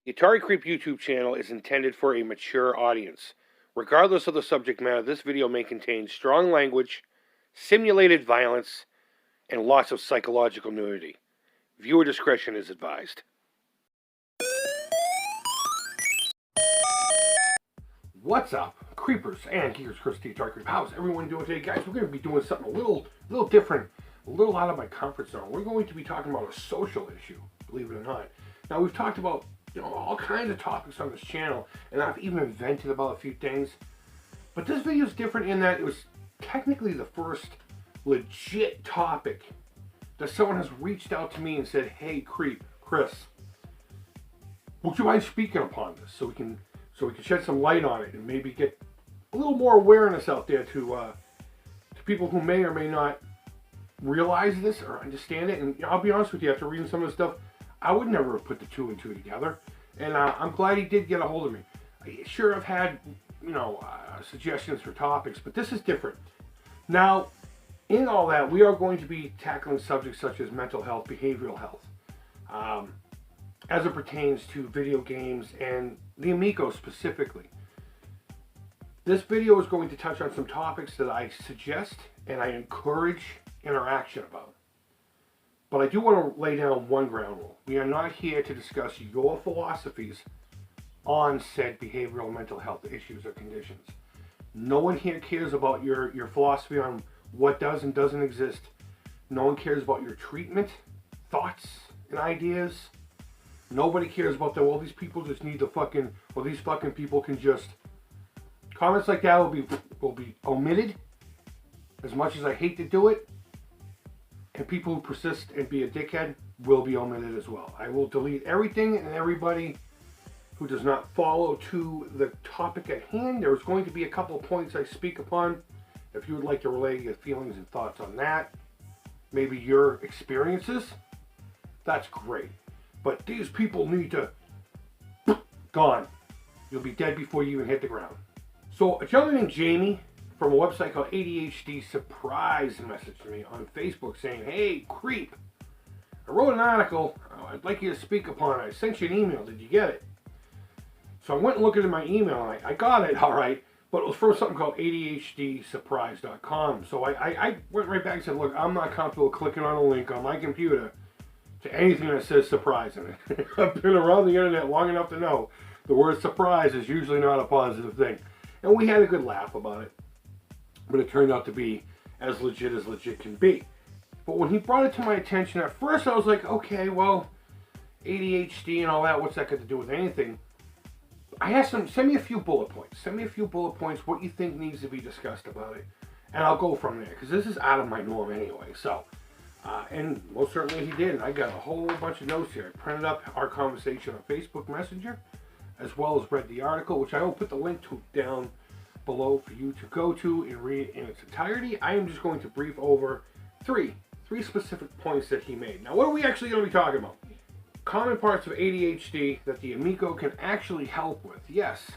The Atari Creep YouTube channel is intended for a mature audience. Regardless of the subject matter, this video may contain strong language, simulated violence, and lots of psychological nudity. Viewer discretion is advised. What's up, creepers and geekers? Chris the Atari Creep. How's everyone doing today, guys? We're going to be doing something a little different, a little out of my comfort zone. We're going to be talking about a social issue, believe it or not. Now, we've talked about all kinds of topics on this channel, and I've even vented about a few things. But this video is different in that it was technically the first legit topic that someone has reached out to me and said, "Hey, Creep, Chris, would you mind speaking upon this so we can shed some light on it and maybe get a little more awareness out there to people who may or may not realize this or understand it." And I'll be honest with you, after reading some of the stuff, I would never have put the two and two together. And I'm glad he did get a hold of me. Sure, I've had, suggestions for topics, but this is different. Now, in all that, we are going to be tackling subjects such as mental health, behavioral health, as it pertains to video games and the Amico specifically. This video is going to touch on some topics that I suggest and I encourage interaction about. But I do want to lay down one ground rule. We are not here to discuss your philosophies on said behavioral mental health issues or conditions. No one here cares about your philosophy on what does and doesn't exist. No one cares about your treatment, thoughts, and ideas. Nobody cares about that, well, these people just need to these fucking people can just... Comments like that will be omitted, as much as I hate to do it. And people who persist and be a dickhead will be omitted as well. I will delete everything and everybody who does not follow to the topic at hand. There's going to be a couple of points I speak upon. If you would like to relay your feelings and thoughts on that, maybe your experiences, that's great. But these people need to... gone. You'll be dead before you even hit the ground. So a gentleman named Jamie from a website called ADHD Surprise messaged me on Facebook saying, "Hey, Creep, I wrote an article. I'd like you to speak upon it. I sent you an email. Did you get it?" So I went and looked at my email, and I got it, all right, but it was from something called ADHDsurprise.com. So I went right back and said, "Look, I'm not comfortable clicking on a link on my computer to anything that says surprise in it." I've been around the internet long enough to know the word surprise is usually not a positive thing. And we had a good laugh about it. But it turned out to be as legit can be. But when he brought it to my attention, at first I was like, okay, well, ADHD and all that, what's that got to do with anything? I asked him, send me a few bullet points. Send me a few bullet points, what you think needs to be discussed about it. And I'll go from there, because this is out of my norm anyway. So, and most certainly he did. And I got a whole bunch of notes here. I printed up our conversation on Facebook Messenger, as well as read the article, which I will put the link to down below for you to go to and read in its entirety. I am just going to brief over three specific points that he made. Now, what are we actually going to be talking about? Common parts of ADHD that the Amico can actually help with. Yes,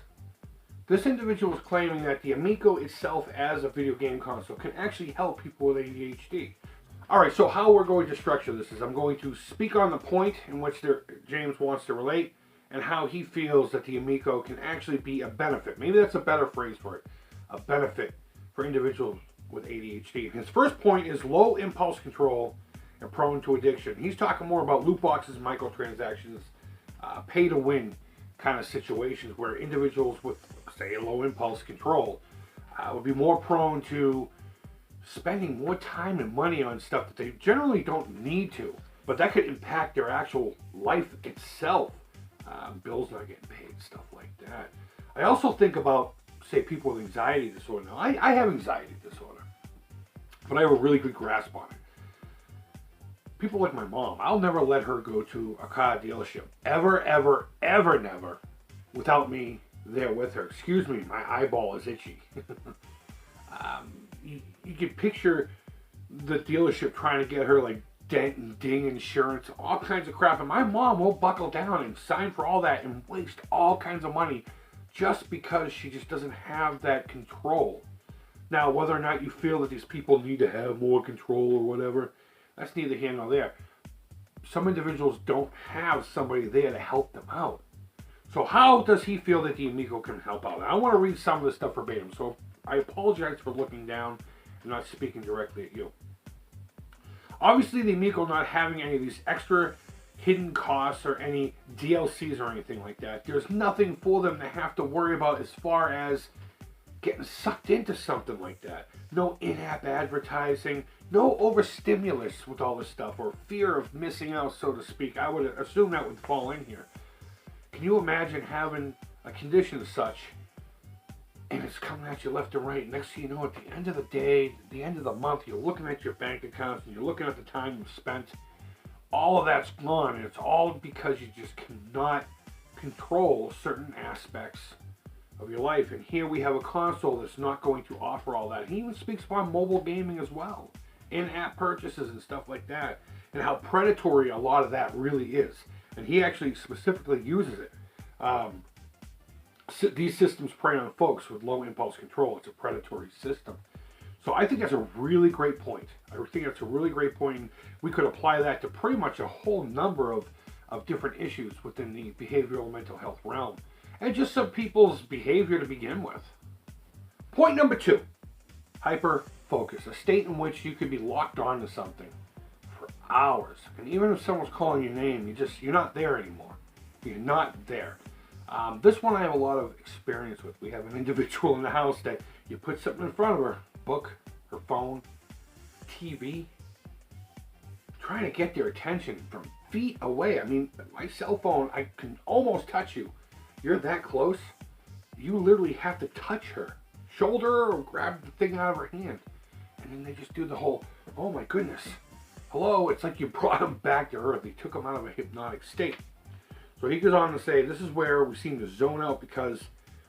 this individual is claiming that the Amico itself as a video game console can actually help people with ADHD. Alright, so how we're going to structure this is I'm going to speak on the point in which James wants to relate, and how he feels that the Amico can actually be a benefit. Maybe that's a better phrase for it. A benefit for individuals with ADHD. His first point is low impulse control and prone to addiction. He's talking more about loot boxes, microtransactions, pay to win kind of situations where individuals with, say, low impulse control would be more prone to spending more time and money on stuff that they generally don't need to. But that could impact their actual life itself. Bills not getting paid, stuff like that. I also think about, say, people with anxiety disorder. Now, I have anxiety disorder, but I have a really good grasp on it. People like my mom, I'll never let her go to a car dealership. Ever, never, without me there with her. Excuse me, my eyeball is itchy. You can picture the dealership trying to get her, like, dent and ding insurance, all kinds of crap, and my mom will buckle down and sign for all that and waste all kinds of money just because she just doesn't have that control. Now, whether or not you feel that these people need to have more control or whatever, that's neither here nor there. Some individuals don't have somebody there to help them out. So how does he feel that the Amico can help out? I want to read some of this stuff verbatim, so I apologize for looking down and not speaking directly at you. Obviously, the Amico not having any of these extra hidden costs or any DLCs or anything like that. There's nothing for them to have to worry about as far as getting sucked into something like that. No in-app advertising, no overstimulus with all this stuff, or fear of missing out, so to speak. I would assume that would fall in here. Can you imagine having a condition as such, and it's coming at you left and right? Next thing you know, at the end of the day, the end of the month, you're looking at your bank accounts, and you're looking at the time you've spent. All of that's gone, and it's all because you just cannot control certain aspects of your life. And here we have a console that's not going to offer all that. He even speaks about mobile gaming as well, in-app purchases and stuff like that, and how predatory a lot of that really is. And he actually specifically uses it. These systems prey on folks with low impulse control. It's a predatory system. So I think that's a really great point. I think that's a really great point. And we could apply that to pretty much a whole number of different issues within the behavioral mental health realm. And just some people's behavior to begin with. Point number 2, hyperfocus. A state in which you could be locked onto something for hours. And even if someone's calling your name, you're not there anymore. You're not there. This one I have a lot of experience with. We have an individual in the house that you put something in front of her, book, her phone, TV, trying to get their attention from feet away. I mean, my cell phone, I can almost touch you. You're that close, you literally have to touch her shoulder or grab the thing out of her hand. And then they just do the whole, oh my goodness, hello. It's like you brought them back to earth. They took them out of a hypnotic state. So he goes on to say, this is where we seem to zone out because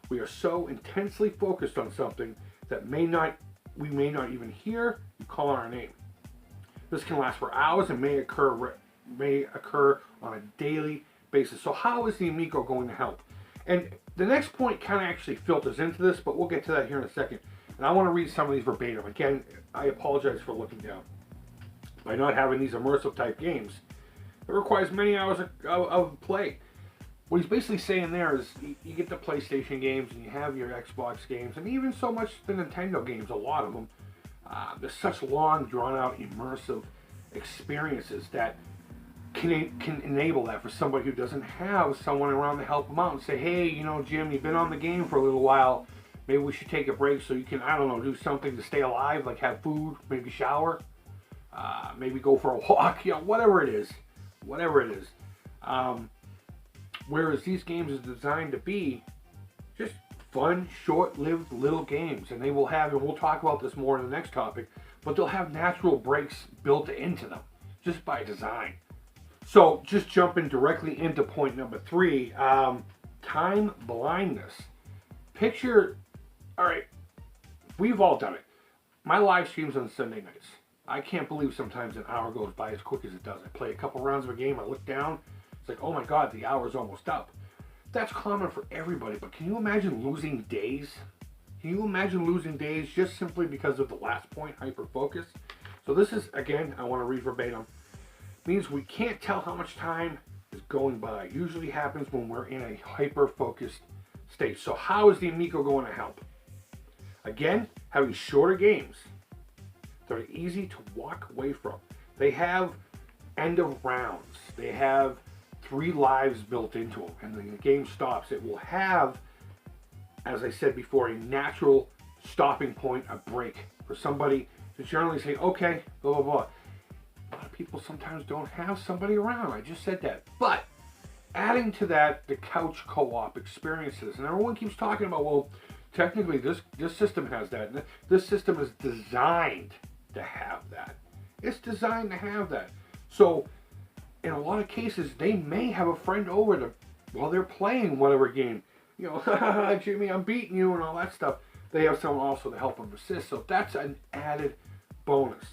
we are so intensely focused on something that we may not even hear you call our name. This can last for hours and may occur on a daily basis. So how is the Amico going to help? And the next point kind of actually filters into this, but we'll get to that here in a second. And I want to read some of these verbatim. Again, I apologize for looking down. By not having these immersive type games, it requires many hours of play. What he's basically saying there is you get the PlayStation games and you have your Xbox games, and even so much the Nintendo games, a lot of them. There's such long, drawn-out, immersive experiences that can enable that for somebody who doesn't have someone around to help them out and say, hey, you know, Jim, you've been on the game for a little while. Maybe we should take a break so you can, I don't know, do something to stay alive, like have food, maybe shower, maybe go for a walk, you know, whatever it is. Whatever it is. Whereas these games are designed to be just fun, short-lived little games. And they will have, and we'll talk about this more in the next topic, but they'll have natural breaks built into them just by design. So just jumping directly into point number 3, time blindness. Picture, all right, we've all done it. My live streams on Sunday nights. I can't believe sometimes an hour goes by as quick as it does. I play a couple rounds of a game, I look down, it's like, oh my God, the hour's almost up. That's common for everybody, but can you imagine losing days? Can you imagine losing days just simply because of the last point, hyperfocus? So this is, again, I want to read verbatim, means we can't tell how much time is going by. It usually happens when we're in a hyper-focused state. So how is the Amico going to help? Again, having shorter games. They're easy to walk away from. They have end of rounds. They have 3 lives built into them. And when the game stops, it will have, as I said before, a natural stopping point, a break for somebody to generally say, okay, blah, blah, blah. A lot of people sometimes don't have somebody around. I just said that. But adding to that, the couch co-op experiences. And everyone keeps talking about, well, technically this system has that. And this system is designed to have that. It's designed to have that. So in a lot of cases, they may have a friend over while they're playing whatever game. You know, Jimmy, I'm beating you and all that stuff. They have someone also to help them assist. So that's an added bonus.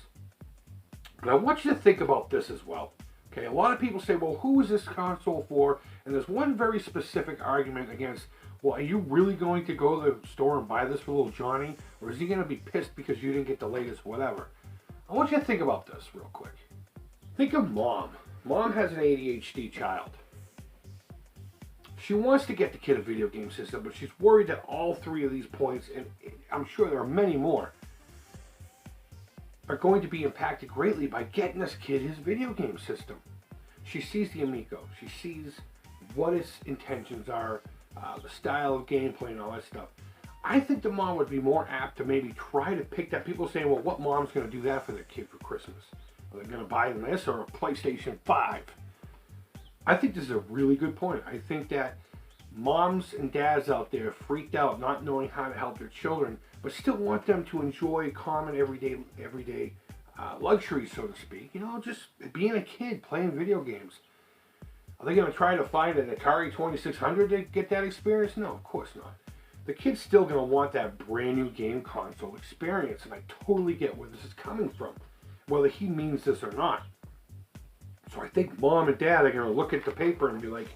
But I want you to think about this as well. Okay, a lot of people say, well, who is this console for? And there's one very specific argument against, well, are you really going to go to the store and buy this for little Johnny? Or is he going to be pissed because you didn't get the latest whatever? I want you to think about this real quick. Think of mom. Mom has an ADHD child. She wants to get the kid a video game system, but she's worried that all three of these points, and I'm sure there are many more, are going to be impacted greatly by getting this kid his video game system. She sees the Amico. She sees what its intentions are, the style of gameplay and all that stuff. I think the mom would be more apt to maybe try to pick that. People saying, well, what mom's going to do that for their kid for Christmas? Are they going to buy them this or a PlayStation 5? I think this is a really good point. I think that moms and dads out there freaked out not knowing how to help their children, but still want them to enjoy common everyday luxuries, so to speak. You know, just being a kid, playing video games. Are they going to try to find an Atari 2600 to get that experience? No, of course not. The kid's still going to want that brand new game console experience, and I totally get where this is coming from, whether he means this or not. So I think mom and dad are going to look at the paper and be like,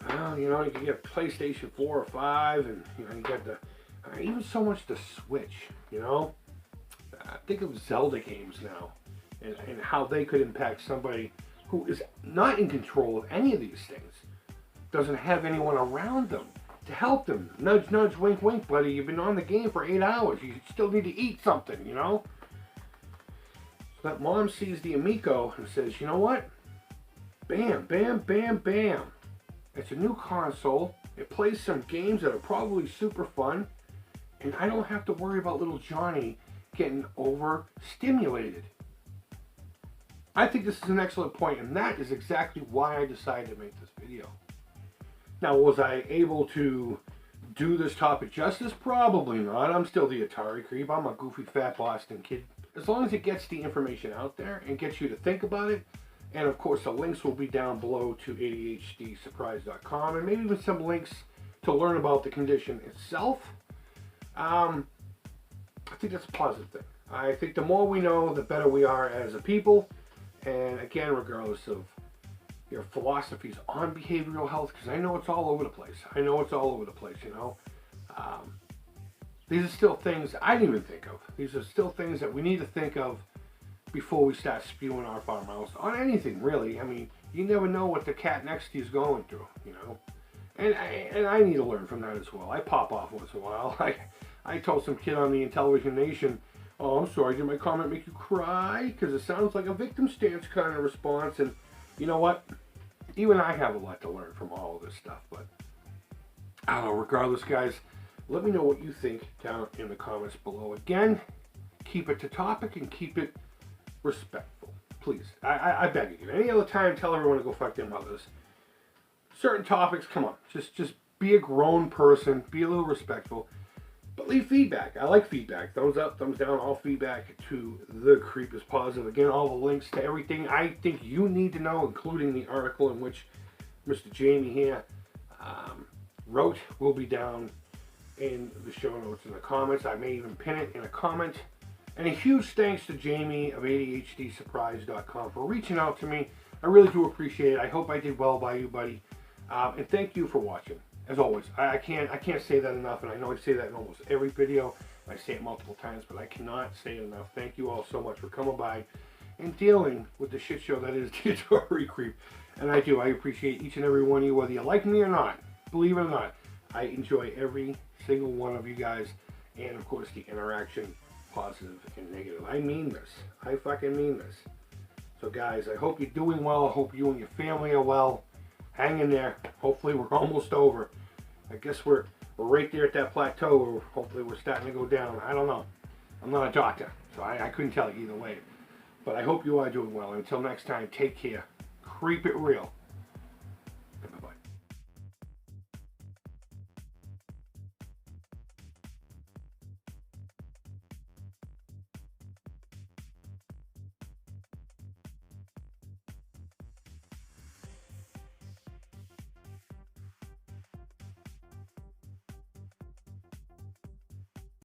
well, you know, you can get PlayStation 4 or 5, and you know, you got the even so much the Switch. You know, think of Zelda games now, and how they could impact somebody who is not in control of any of these things, doesn't have anyone around them to help them. Nudge, nudge, wink, wink, buddy. You've been on the game for 8 hours. You still need to eat something, you know? So that mom sees the Amico and says, you know what? Bam, bam, bam, bam. It's a new console. It plays some games that are probably super fun. And I don't have to worry about little Johnny getting overstimulated. I think this is an excellent point, and that is exactly why I decided to make this video. Now, was I able to do this topic justice? Probably not. I'm still the Atari Creep. I'm a goofy fat Boston kid. As long as it gets the information out there and gets you to think about it, and of course the links will be down below to ADHDsurprise.com, and maybe even some links to learn about the condition itself. I think that's a positive thing. I think the more we know, the better we are as a people. And again, regardless of your philosophies on behavioral health, because I know it's all over the place. I know it's all over the place, you know. These are still things I didn't even think of. These are still things that we need to think of before we start spewing off our mouths on anything, really. I mean, you never know what the cat next to you is going through, you know. And I need to learn from that as well. I pop off once in a while. I told some kid on the Intelligent Nation, oh, I'm sorry, did my comment make you cry? Because it sounds like a victim stance kind of response. And you know what? Even I have a lot to learn from all of this stuff. But I don't know, regardless, guys, let me know what you think down in the comments below. Again, keep it to topic and keep it respectful. Please, I beg you. Any other time, tell everyone to go fuck their mothers. Certain topics, come on. Just be a grown person. Be a little respectful. But leave feedback. I like feedback. Thumbs up, thumbs down. All feedback to The Creep is positive. Again, all the links to everything I think you need to know, including the article in which Mr. Jamie here wrote, will be down in the show notes in the comments. I may even pin it in a comment. And a huge thanks to Jamie of ADHDsurprise.com for reaching out to me. I really do appreciate it. I hope I did well by you, buddy. And thank you for watching. As always, I can't say that enough, and I know I say that in almost every video. I say it multiple times, but I cannot say it enough. Thank you all so much for coming by and dealing with the shit show that is the Atari Creep. And I appreciate each and every one of you, whether you like me or not. Believe it or not, I enjoy every single one of you guys, and of course the interaction, positive and negative. I mean this. I fucking mean this. So guys, I hope you're doing well. I hope you and your family are well. Hang in there. Hopefully we're almost over. I guess we're right there at that plateau where hopefully we're starting to go down. I don't know. I'm not a doctor, so I couldn't tell you either way. But I hope you are doing well. Until next time, take care. Creep it real.